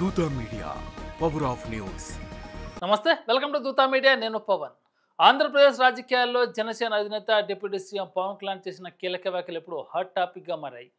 దూత media power of news. నమస్తే, welcome to Dootha media. నేను పవన్. ఆంధ్రప్రదేశ్ రాజకీయాల్లో జనసేన అధినేత డిప్యూటీ సీఎం పవన్ కళ్యాణ్ చేసిన కీలక వ్యాఖ్యలు ఇప్పుడు హాట్ టాపిక్గా మారాయి.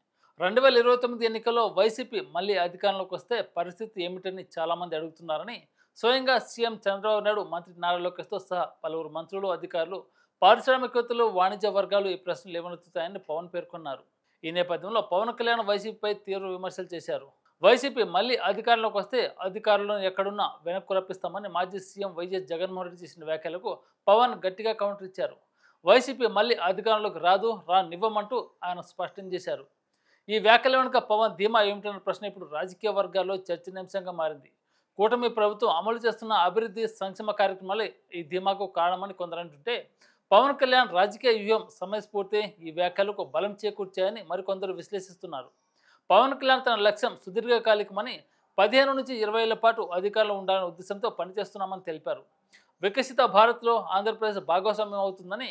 2029 ఎన్నికల్లో వైసీపీ మళ్ళీ అధికారంలోకి వస్తే పరిస్థితి ఏమిటని చాలామంది అడుగుతున్నారని స్వయంగా సీఎం చంద్రబాబు నాయుడు, మంత్రి నారా లోకేష్తో సహా పలువురు మంత్రులు, అధికారులు, పారిశ్రామికవేత్తలు, వాణిజ్య వర్గాలు ఈ ప్రశ్నలు లేవనెత్తుతాయని పవన్ పేర్కొన్నారు. ఈ నేపథ్యంలో పవన్ కళ్యాణ్ వైసీపీపై తీవ్ర విమర్శలు చేశారు. వైసీపీ మళ్ళీ అధికారంలోకి వస్తే అధికారులను ఎక్కడున్నా వెనక్కు రప్పిస్తామని మాజీ సీఎం వైఎస్ జగన్మోహన్ రెడ్డి చేసిన వ్యాఖ్యలకు పవన్ గట్టిగా కౌంటర్ ఇచ్చారు. వైసీపీ మళ్ళీ అధికారంలోకి రానివ్వమంటూ ఆయన స్పష్టం చేశారు. ఈ వ్యాఖ్యల వెనుక పవన్ ధీమా ఏమిటన్న ప్రశ్న ఇప్పుడు రాజకీయ వర్గాల్లో చర్చనీయాంశంగా మారింది. కూటమి ప్రభుత్వం అమలు చేస్తున్న అభివృద్ధి సంక్షేమ కార్యక్రమాలే ఈ ధీమాకు కారణమని కొందరు అంటుంటే, పవన్ కళ్యాణ్ రాజకీయ వ్యూహం సమయస్ఫూర్తి ఈ వ్యాఖ్యలకు బలం చేకూర్చాయని మరికొందరు విశ్లేషిస్తున్నారు. పవన్ కళ్యాణ్ తన లక్ష్యం సుదీర్ఘకాలికమని, 15 నుంచి 20 ఏళ్ల పాటు అధికారంలో ఉండాలనే ఉద్దేశంతో పనిచేస్తున్నామని తెలిపారు. వికసిత భారత్లో ఆంధ్రప్రదేశ్ భాగస్వామ్యం అవుతుందని,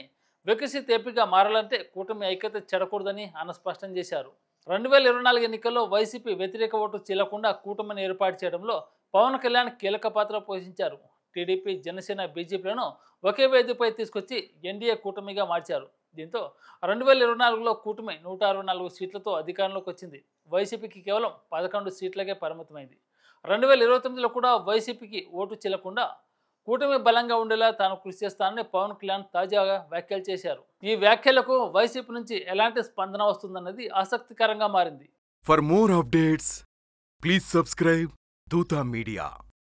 వికసిత ఏపీగా మారాలంటే కూటమి ఐక్యత చెడకూడదని ఆయన స్పష్టం చేశారు. 2024 ఎన్నికల్లో వైసీపీ వ్యతిరేక ఓటు చీలకుండా కూటమిని ఏర్పాటు చేయడంలో పవన్ కళ్యాణ్ కీలక పాత్ర పోషించారు. టీడీపీ, జనసేన, బీజేపీలను ఒకే వేదికపై తీసుకొచ్చి ఎన్డీఏ కూటమిగా మార్చారు. దీంతో 2024లో కూటమి 164 సీట్లతో అధికారంలోకి వచ్చింది. వైసీపీకి కేవలం 11 సీట్లకే పరిమితమైంది. 2029లో కూడా వైసీపీకి ఓటు చెల్లకుండా కూటమి బలంగా ఉండేలా తాను కృషి చేస్తానని పవన్ కళ్యాణ్ తాజాగా వ్యాఖ్యలు చేశారు. ఈ వ్యాఖ్యలకు వైసీపీ నుంచి ఎలాంటి స్పందన వస్తుందన్నది ఆసక్తికరంగా మారింది. For more updates please subscribe దూత మీడియా.